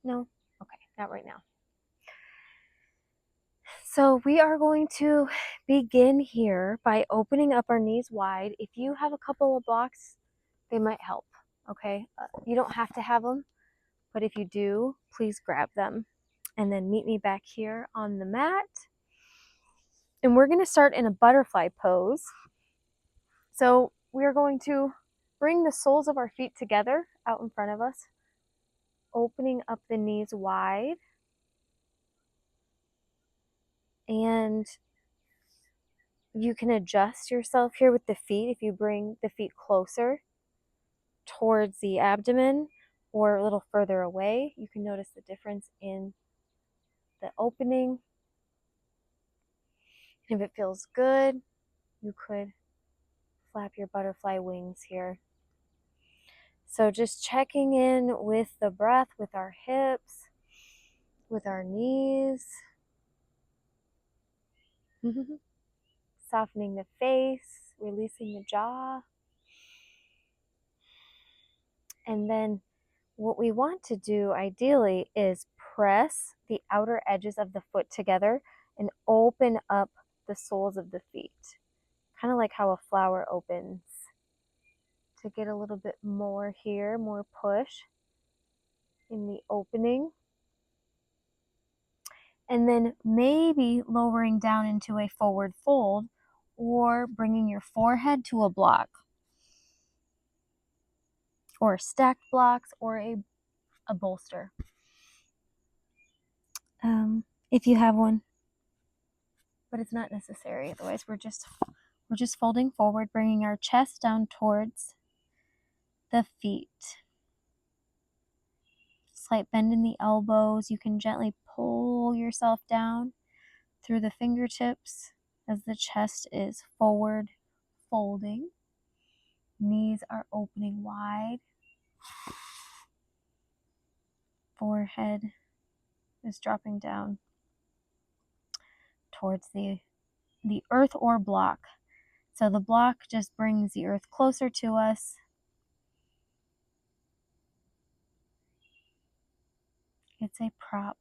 No? Okay, not right now. So we are going to begin here by opening up our knees wide. If you have a couple of blocks, they might help, okay? You don't have to have them, but if you do, please grab them. And then meet me back here on the mat. And we're going to start in a butterfly pose. So we're going to bring the soles of our feet together out in front of us, opening up the knees wide. And you can adjust yourself here with the feet if you bring the feet closer towards the abdomen or a little further away. You can notice the difference in the opening. If it feels good, you could flap your butterfly wings here. So just checking in with the breath, with our hips, with our knees. Softening the face, releasing the jaw. And then what we want to do ideally is press the outer edges of the foot together and open up the soles of the feet. Kind of like how a flower opens. To get a little bit more here, more push in the opening. And then maybe lowering down into a forward fold or bringing your forehead to a block. Or stacked blocks or a bolster. If you have one. But it's not necessary. Otherwise, we're just folding forward, bringing our chest down towards the feet. Slight bend in the elbows. You can gently pull yourself down through the fingertips as the chest is forward folding. Knees are opening wide. Forehead is dropping down towards the earth or block. So the block just brings the earth closer to us. It's a prop,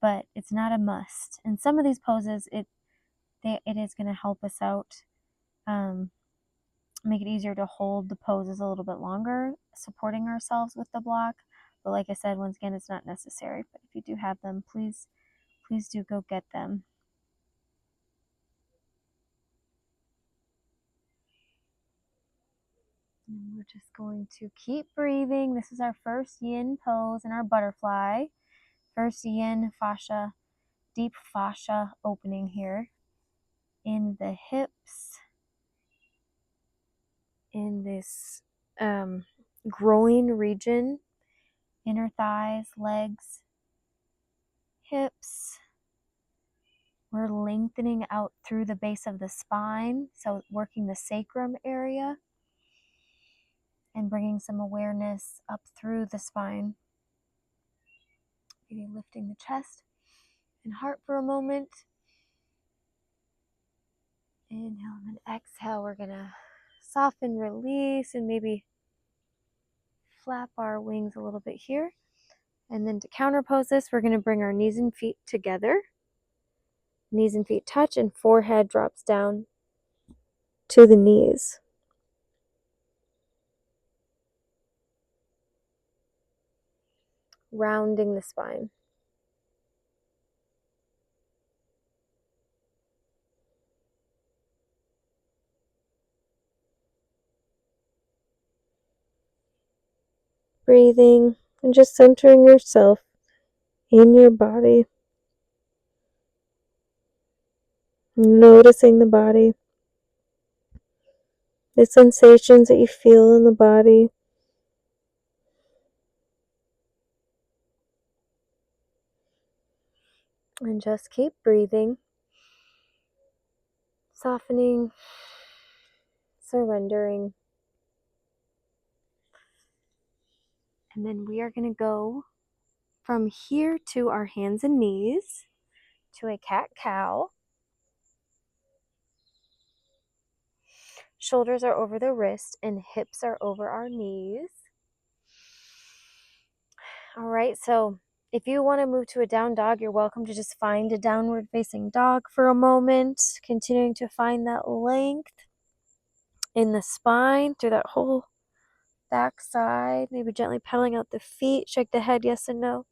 but it's not a must. In some of these poses, it is going to help us out, make it easier to hold the poses a little bit longer, supporting ourselves with the block. But like I said, once again, it's not necessary. But if you do have them, please do go get them. And we're just going to keep breathing. This is our first yin pose in our butterfly. First yin fascia, deep fascia opening here in the hips, in this groin region, inner thighs, legs, hips. We're lengthening out through the base of the spine, so working the sacrum area and bringing some awareness up through the spine. Maybe lifting the chest and heart for a moment. Inhale and exhale. We're going to soften, release, and maybe flap our wings a little bit here. And then to counterpose this, we're going to bring our knees and feet together. Knees and feet touch and forehead drops down to the knees. Rounding the spine. Breathing and just centering yourself in your body. Noticing the body. The sensations that you feel in the body. And just keep breathing. Softening. Surrendering. And then we are going to go from here to our hands and knees to a cat-cow. Shoulders are over the wrist and hips are over our knees. All right, so if you want to move to a down dog, you're welcome to just find a downward facing dog for a moment, continuing to find that length in the spine through that whole back side, maybe gently pedaling out the feet, shake the head yes and no,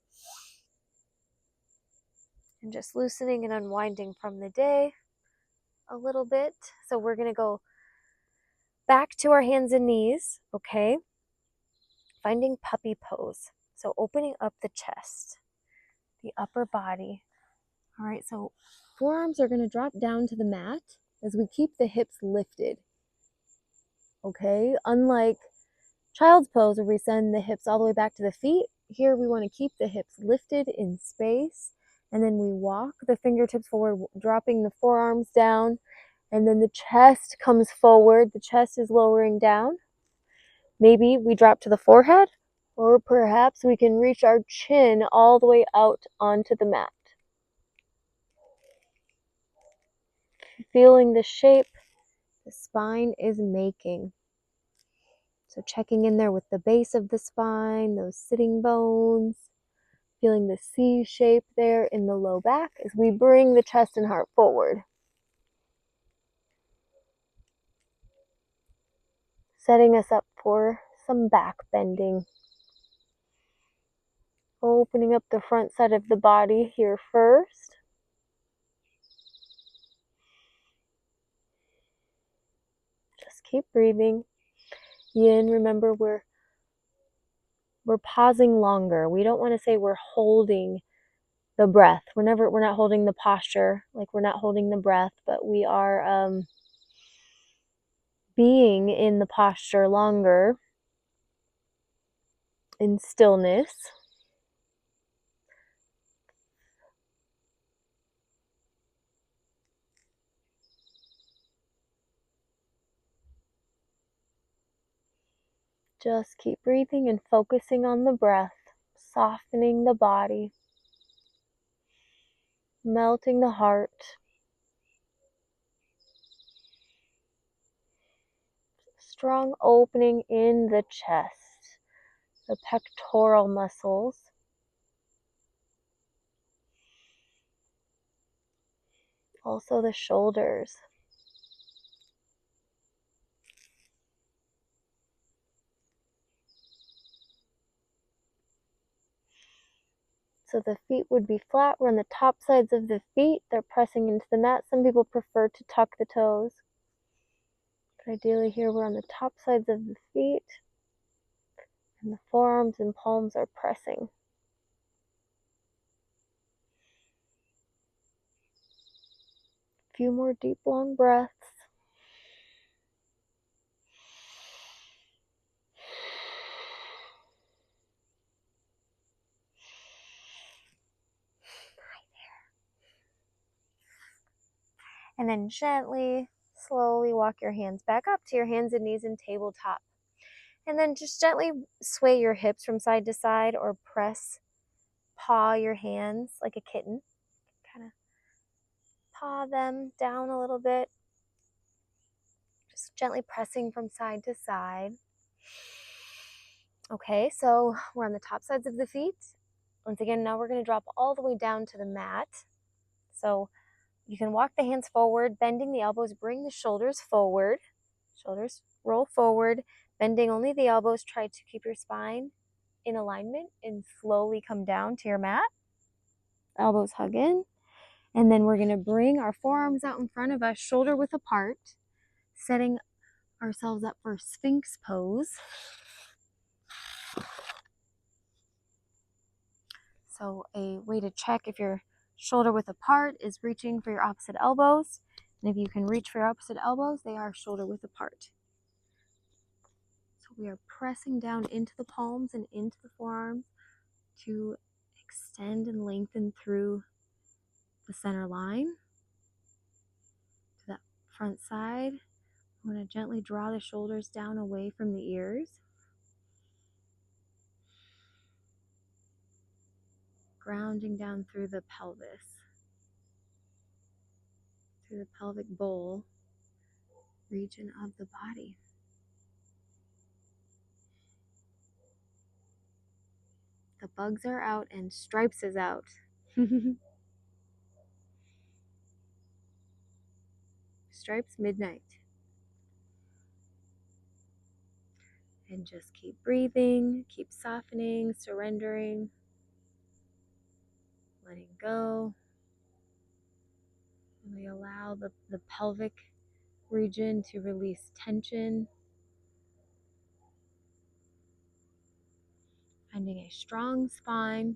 and just loosening and unwinding from the day a little bit. So we're going to go back to our hands and knees, okay? Finding puppy pose. So opening up the chest, the upper body. All right, so forearms are going to drop down to the mat as we keep the hips lifted, okay? Unlike child's pose where we send the hips all the way back to the feet, here we want to keep the hips lifted in space, and then we walk the fingertips forward, dropping the forearms down, and then the chest comes forward. The chest is lowering down. Maybe we drop to the forehead, or perhaps we can reach our chin all the way out onto the mat. Feeling the shape the spine is making. So checking in there with the base of the spine, those sitting bones, feeling the C shape there in the low back as we bring the chest and heart forward. Setting us up for some back bending. Opening up the front side of the body here first. Just keep breathing. Yin, remember we're pausing longer. We don't want to say we're holding the breath. We're not holding the posture, like we're not holding the breath, but we are being in the posture longer in stillness. Just keep breathing and focusing on the breath, softening the body, melting the heart. Strong opening in the chest, the pectoral muscles. Also the shoulders. So the feet would be flat. We're on the top sides of the feet. They're pressing into the mat. Some people prefer to tuck the toes. But ideally here we're on the top sides of the feet. And the forearms and palms are pressing. A few more deep, long breaths. And then gently, slowly walk your hands back up to your hands and knees in tabletop. And then just gently sway your hips from side to side or paw your hands like a kitten. Kind of paw them down a little bit. Just gently pressing from side to side. Okay, so we're on the top sides of the feet. Once again, now we're going to drop all the way down to the mat. So you can walk the hands forward, bending the elbows, bring the shoulders forward. Shoulders roll forward, bending only the elbows. Try to keep your spine in alignment and slowly come down to your mat. Elbows hug in. And then we're going to bring our forearms out in front of us, shoulder width apart, setting ourselves up for Sphinx pose. So a way to check if you're shoulder width apart is reaching for your opposite elbows. And if you can reach for your opposite elbows, they are shoulder width apart. So we are pressing down into the palms and into the forearms to extend and lengthen through the center line to that front side. I'm going to gently draw the shoulders down away from the ears. Grounding down through the pelvis, through the pelvic bowl region of the body. The bugs are out and Stripes is out. Stripes midnight. And just keep breathing, keep softening, surrendering, letting go. And we allow the pelvic region to release tension. Finding a strong spine,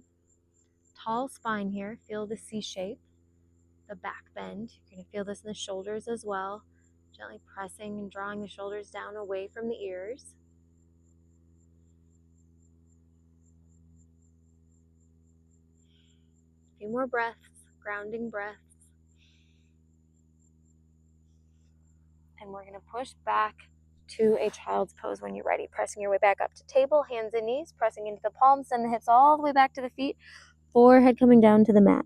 tall spine here. Feel the C shape, the back bend. You're going to feel this in the shoulders as well. Gently pressing and drawing the shoulders down away from the ears. A few more breaths, grounding breaths. And we're going to push back to a child's pose when you're ready. Pressing your way back up to table, hands and knees, pressing into the palms, send the hips all the way back to the feet, forehead coming down to the mat.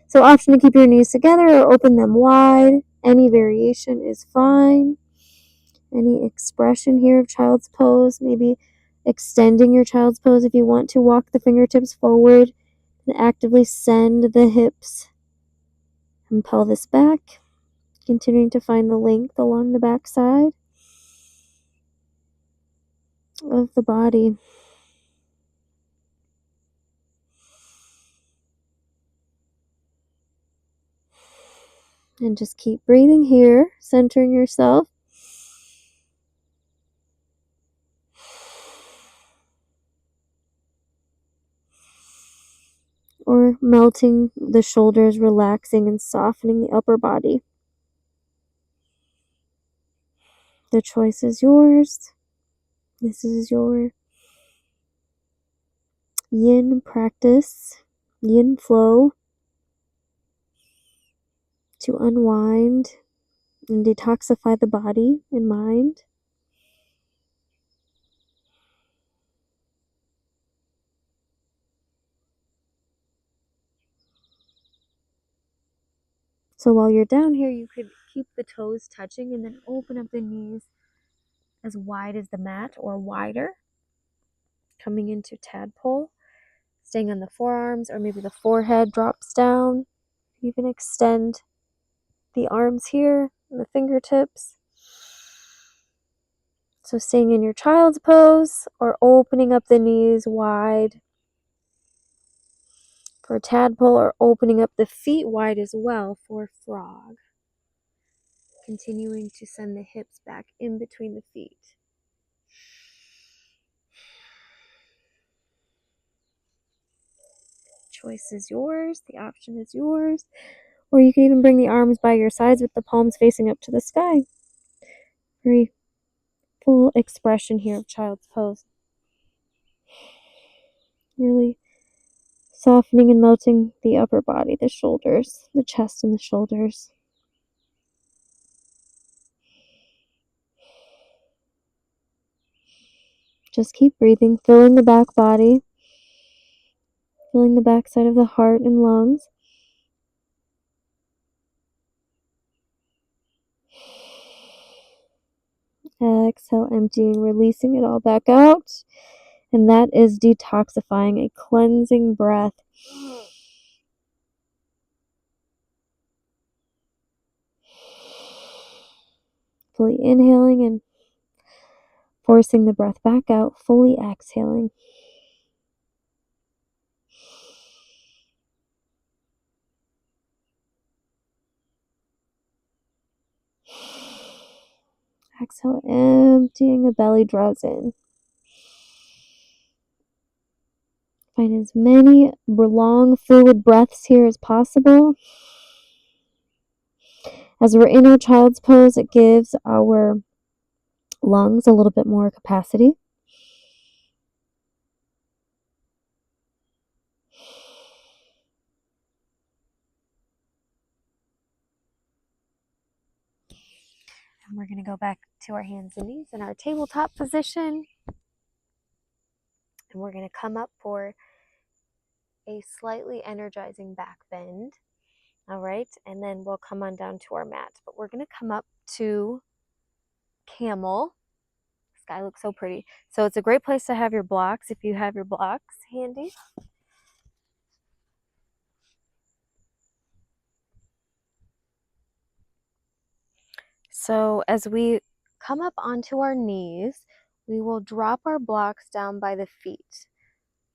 So option to keep your knees together or open them wide. Any variation is fine. Any expression here of child's pose, maybe extending your child's pose if you want to. Walk the fingertips forward and actively send the hips and pelvis back. Continuing to find the length along the back side of the body. And just keep breathing here, centering yourself. Or melting the shoulders, relaxing and softening the upper body. The choice is yours. This is your yin practice, yin flow, to unwind and detoxify the body and mind. So while you're down here, you could keep the toes touching and then open up the knees as wide as the mat or wider. Coming into tadpole, staying on the forearms, or maybe the forehead drops down. You can extend the arms here and the fingertips. So staying in your child's pose or opening up the knees wide for tadpole, or opening up the feet wide as well for frog. Continuing to send the hips back in between the feet. Choice is yours. The option is yours. Or you can even bring the arms by your sides with the palms facing up to the sky. Very full expression here of child's pose. Really softening and melting the upper body, the shoulders, the chest and the shoulders. Just keep breathing, filling the back body, filling the back side of the heart and lungs. Exhale, emptying, releasing it all back out. And that is detoxifying, a cleansing breath. Fully inhaling and forcing the breath back out, fully exhaling. Exhale, emptying, the belly draws in. Find as many long fluid breaths here as possible. As we're in our child's pose, it gives our lungs a little bit more capacity. And we're going to go back to our hands and knees in our tabletop position. And we're going to come up for a slightly energizing back bend. All right. And then we'll come on down to our mat. But we're going to come up to camel, sky looks so pretty. So it's a great place to have your blocks if you have your blocks handy. So as we come up onto our knees, we will drop our blocks down by the feet,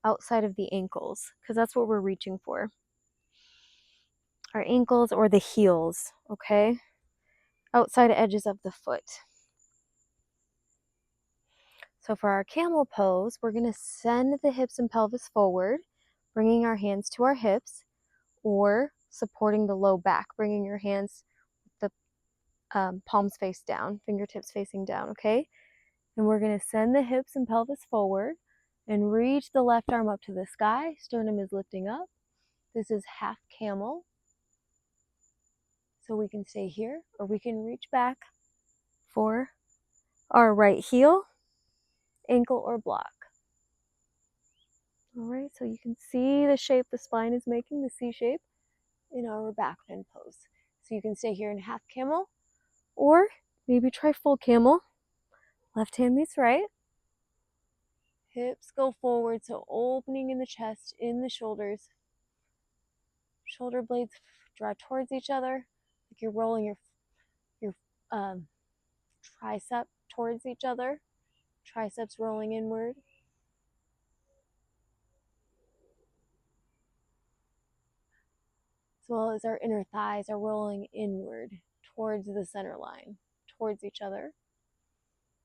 outside of the ankles, because that's what we're reaching for. Our ankles or the heels, okay? Outside edges of the foot. So for our camel pose, we're going to send the hips and pelvis forward, bringing our hands to our hips, or supporting the low back, bringing your hands, the palms face down, fingertips facing down, okay? And we're going to send the hips and pelvis forward and reach the left arm up to the sky. Sternum is lifting up. This is half camel. So we can stay here, or we can reach back for our right heel, ankle, or block. All right, so you can see the shape the spine is making, the C shape, in our back bend pose. So you can stay here in half camel, or maybe try full camel. Left hand meets right. Hips go forward, so opening in the chest, in the shoulders. Shoulder blades draw towards each other, like you're rolling your tricep towards each other. Triceps rolling inward. As well as our inner thighs are rolling inward towards the center line, towards each other.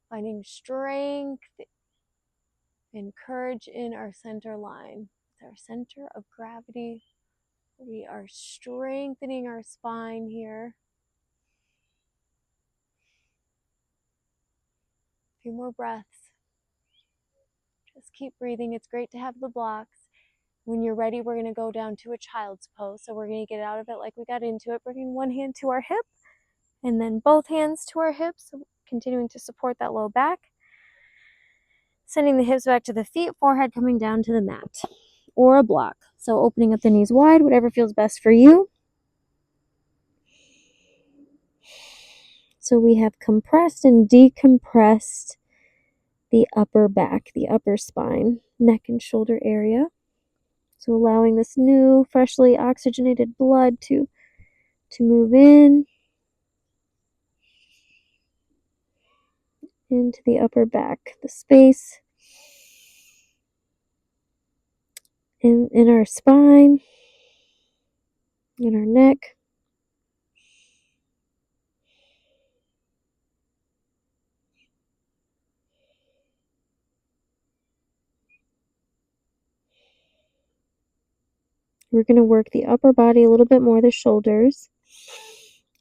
Finding strength and courage in our center line. It's our center of gravity. We are strengthening our spine here. A few more breaths. Just keep breathing. It's great to have the blocks. When you're ready, we're going to go down to a child's pose. So we're going to get out of it like we got into it, bringing one hand to our hip and then both hands to our hips, continuing to support that low back. Sending the hips back to the feet, forehead coming down to the mat or a block. So opening up the knees wide, whatever feels best for you. So we have compressed and decompressed the upper back, the upper spine, neck and shoulder area. So allowing this new, freshly oxygenated blood to move in into the upper back, the space in our spine, in our neck. We're going to work the upper body a little bit more, the shoulders,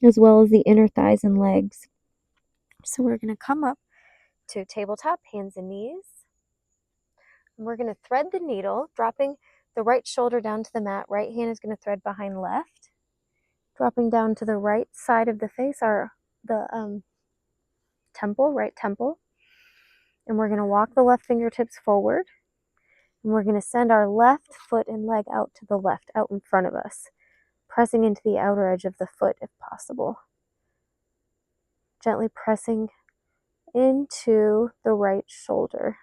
as well as the inner thighs and legs. So we're going to come up to tabletop, hands and knees. And we're going to thread the needle, dropping the right shoulder down to the mat. Right hand is going to thread behind left. Dropping down to the right side of the face, the temple, right temple. And we're going to walk the left fingertips forward. And we're going to send our left foot and leg out to the left, out in front of us, pressing into the outer edge of the foot if possible. Gently pressing into the right shoulder.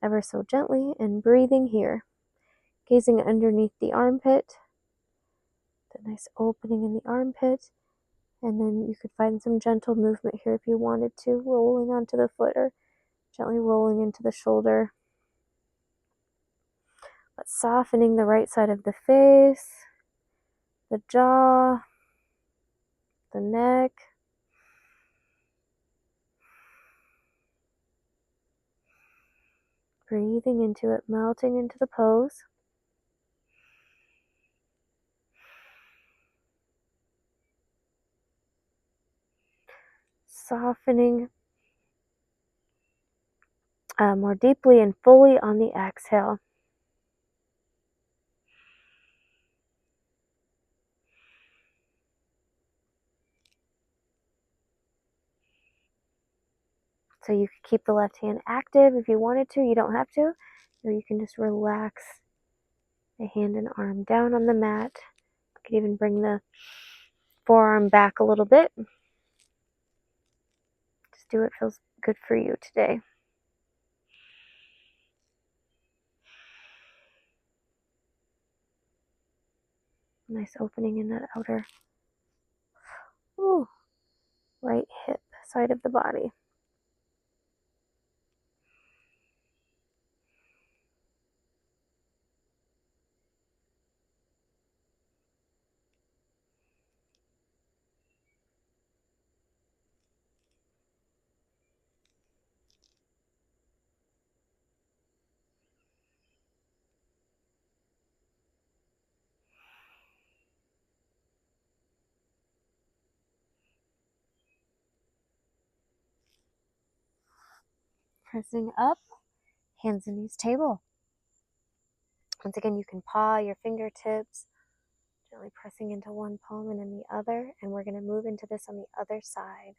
Ever so gently, and breathing here. Gazing underneath the armpit. The nice opening in the armpit. And then you could find some gentle movement here if you wanted to, rolling onto the foot or gently rolling into the shoulder. But softening the right side of the face, the jaw, the neck. Breathing into it, melting into the pose. Softening more deeply and fully on the exhale. So you could keep the left hand active if you wanted to. You don't have to. Or you can just relax the hand and arm down on the mat. You could even bring the forearm back a little bit. Just do what feels good for you today. Nice opening in that outer right hip side of the body. Pressing up, hands and knees table. Once again, you can paw your fingertips, gently pressing into one palm and then the other, and we're going to move into this on the other side.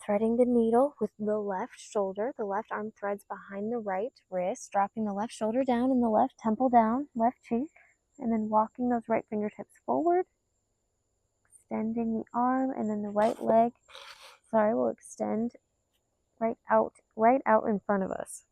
Threading the needle with the left shoulder. The left arm threads behind the right wrist, dropping the left shoulder down and the left temple down, left cheek, and then walking those right fingertips forward, extending the arm, and then the right leg, will extend right out in front of us.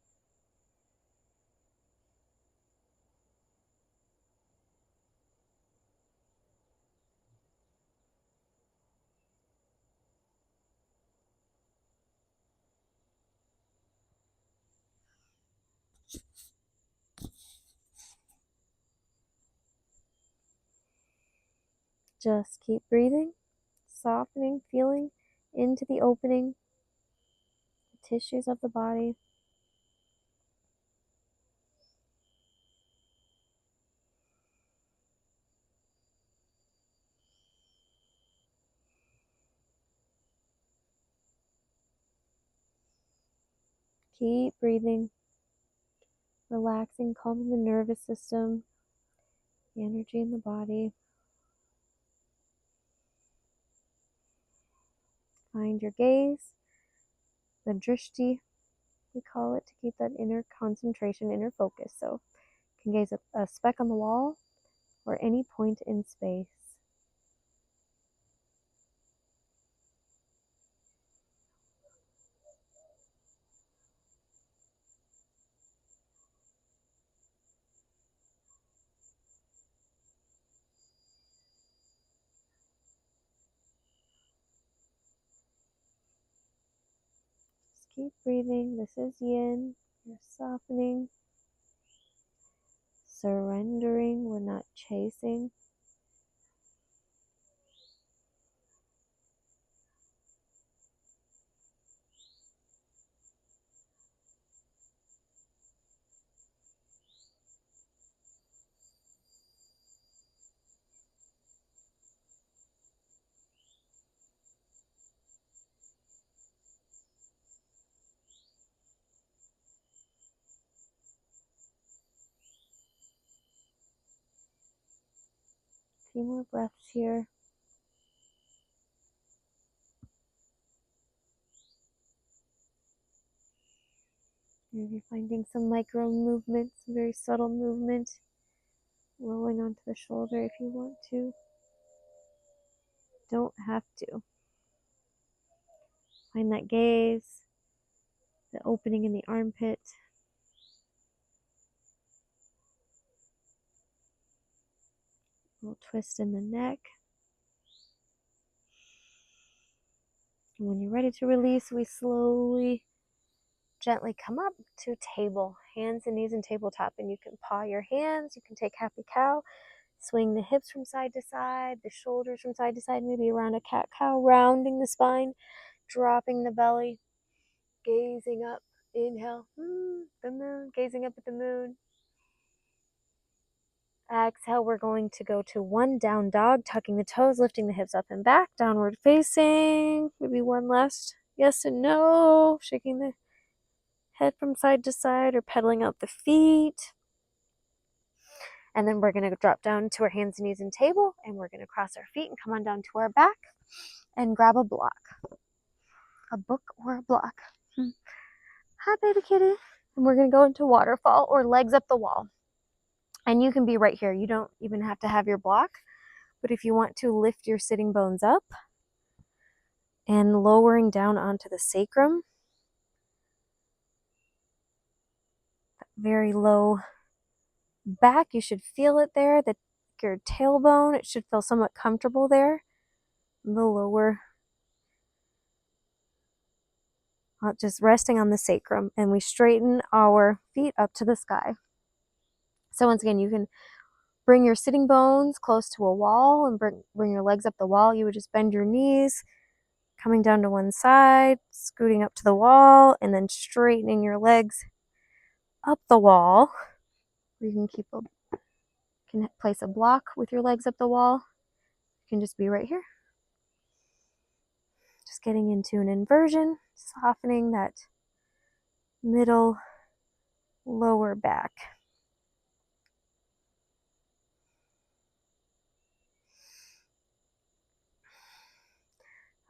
Just keep breathing, softening, feeling into the opening, the tissues of the body. Keep breathing, relaxing, calming the nervous system, the energy in the body. Find your gaze, the drishti, we call it, to keep that inner concentration, inner focus. So you can gaze at a speck on the wall or any point in space. Keep breathing. This is yin. You're softening, surrendering. We're not chasing. A few more breaths here. Maybe finding some micro movements, very subtle movement, rolling onto the shoulder if you want to. Don't have to. Find that gaze, the opening in the armpit. A little twist in the neck. And when you're ready to release, we slowly, gently come up to table, hands and knees in tabletop, and you can paw your hands, you can take happy cow, swing the hips from side to side, the shoulders from side to side, maybe around a cat cow, rounding the spine, dropping the belly, gazing up, inhale, the moon, gazing up at the moon. Exhale, we're going to go to one down dog, tucking the toes, lifting the hips up and back, downward facing, maybe one last yes and no, shaking the head from side to side or pedaling out the feet. And then we're going to drop down to our hands and knees in table, and we're going to cross our feet and come on down to our back and grab a block, a book or a block. Hi, baby kitty. And we're going to go into waterfall or legs up the wall. And you can be right here. You don't even have to have your block, but if you want to lift your sitting bones up, and lowering down onto the sacrum. Very low back, you should feel it there. Your tailbone, it should feel somewhat comfortable there. The lower, just resting on the sacrum, and we straighten our feet up to the sky. So once again, you can bring your sitting bones close to a wall and bring your legs up the wall. You would just bend your knees, coming down to one side, scooting up to the wall, and then straightening your legs up the wall. You can place a block with your legs up the wall. You can just be right here. Just getting into an inversion, softening that middle lower back.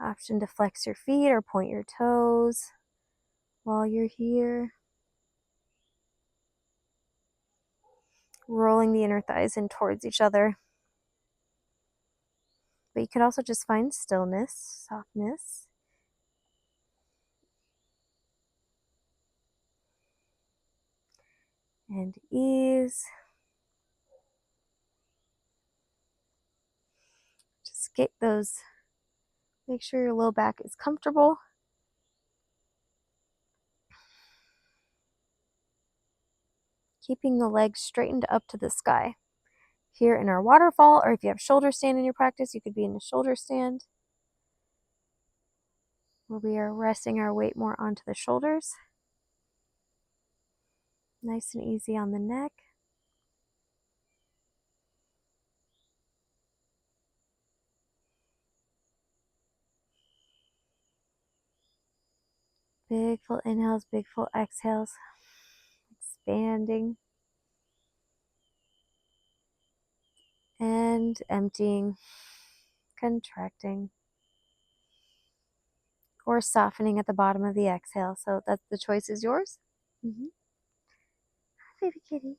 Option to flex your feet or point your toes while you're here. Rolling the inner thighs in towards each other. But you could also just find stillness, softness. And ease. Just make sure your low back is comfortable. Keeping the legs straightened up to the sky. Here in our waterfall, or if you have shoulder stand in your practice, you could be in a shoulder stand, where we are resting our weight more onto the shoulders. Nice and easy on the neck. Big full inhales, big full exhales. Expanding. And emptying. Contracting. Or softening at the bottom of the exhale. So the choice is yours. Mm-hmm. Hi, baby kitty.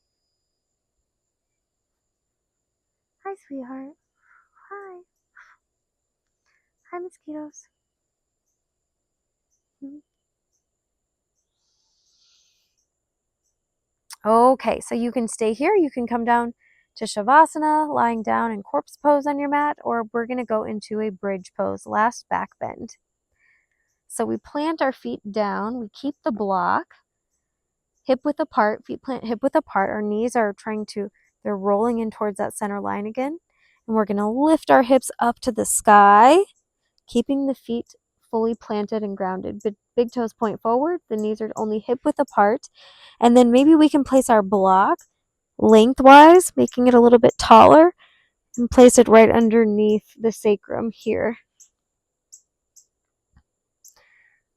Hi, sweetheart. Hi. Hi, mosquitoes. Mm-hmm. Okay, so you can stay here. You can come down to Shavasana, lying down in corpse pose on your mat, or we're going to go into a bridge pose, last back bend. So we plant our feet down. We keep the block, hip width apart, feet plant hip width apart. Our knees are they're rolling in towards that center line again. And we're going to lift our hips up to the sky, keeping the feet fully planted and grounded. Big toes point forward. The knees are only hip width apart. And then maybe we can place our block lengthwise, making it a little bit taller, and place it right underneath the sacrum here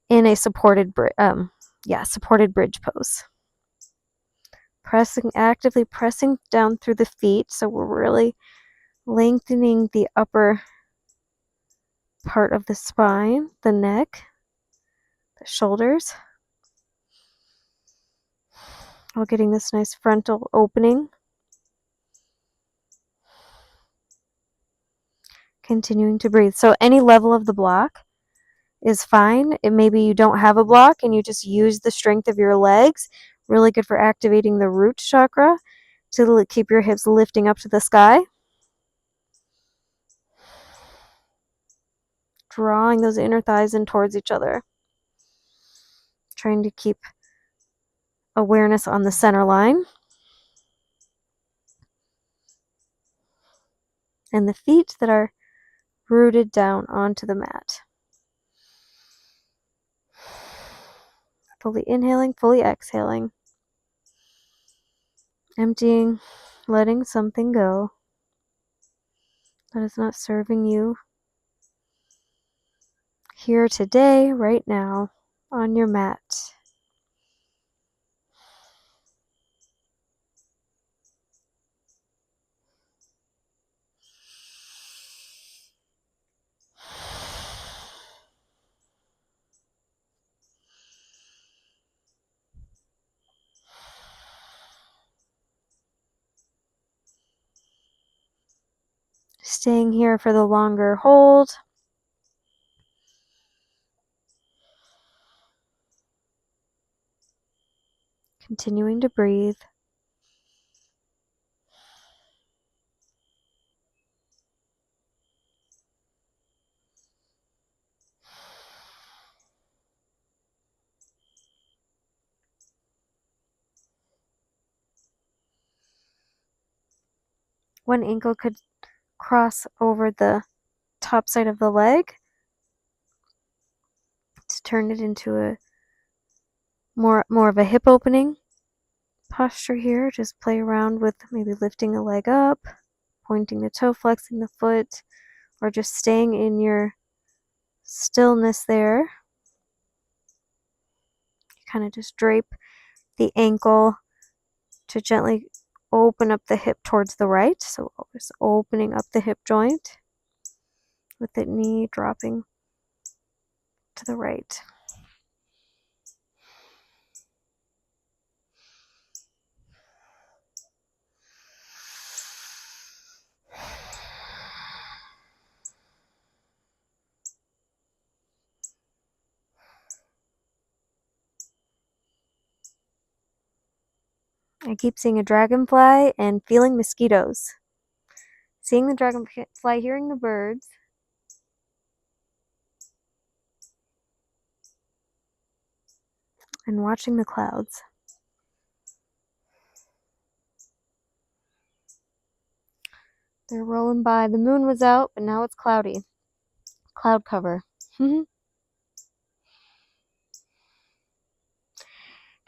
in a supported bridge pose. Actively pressing down through the feet, so we're really lengthening the upper part of the spine, the neck, the shoulders, while getting this nice frontal opening. Continuing to breathe. So any level of the block is fine. Maybe you don't have a block and you just use the strength of your legs. Really good for activating the root chakra to keep your hips lifting up to the sky. Drawing those inner thighs in towards each other. Trying to keep awareness on the center line. And the feet that are rooted down onto the mat. Fully inhaling, fully exhaling. Emptying, letting something go that is not serving you here today, right now, on your mat. Staying here for the longer hold. Continuing to breathe. One ankle could cross over the top side of the leg to turn it into a more of a hip opening posture here. Just play around with maybe lifting a leg up, pointing the toe, flexing the foot, or just staying in your stillness there. Kind of just drape the ankle to gently open up the hip towards the right. So just opening up the hip joint with the knee dropping to the right. I keep seeing a dragonfly and feeling mosquitoes. Seeing the dragonfly, hearing the birds. And watching the clouds. They're rolling by. The moon was out, but now it's cloudy. Cloud cover.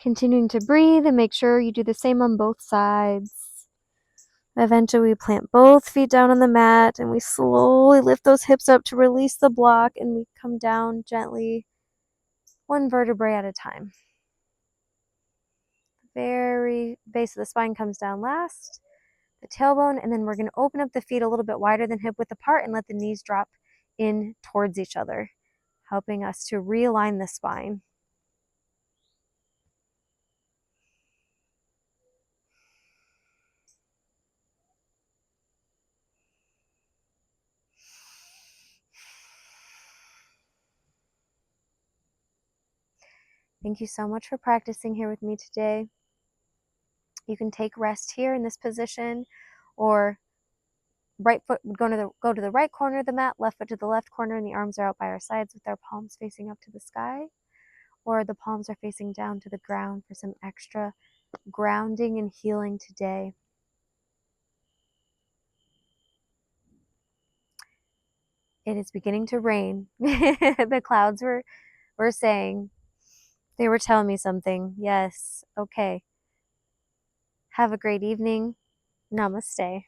Continuing to breathe and make sure you do the same on both sides. Eventually, we plant both feet down on the mat and we slowly lift those hips up to release the block, and we come down gently, one vertebrae at a time. The very base of the spine comes down last, the tailbone, and then we're going to open up the feet a little bit wider than hip width apart and let the knees drop in towards each other, helping us to realign the spine. Thank you so much for practicing here with me today. You can take rest here in this position, or right foot would go to the right corner of the mat, left foot to the left corner, and the arms are out by our sides with our palms facing up to the sky, or the palms are facing down to the ground for some extra grounding and healing today. It is beginning to rain. The clouds were saying, they were telling me something. Yes, okay. Have a great evening. Namaste.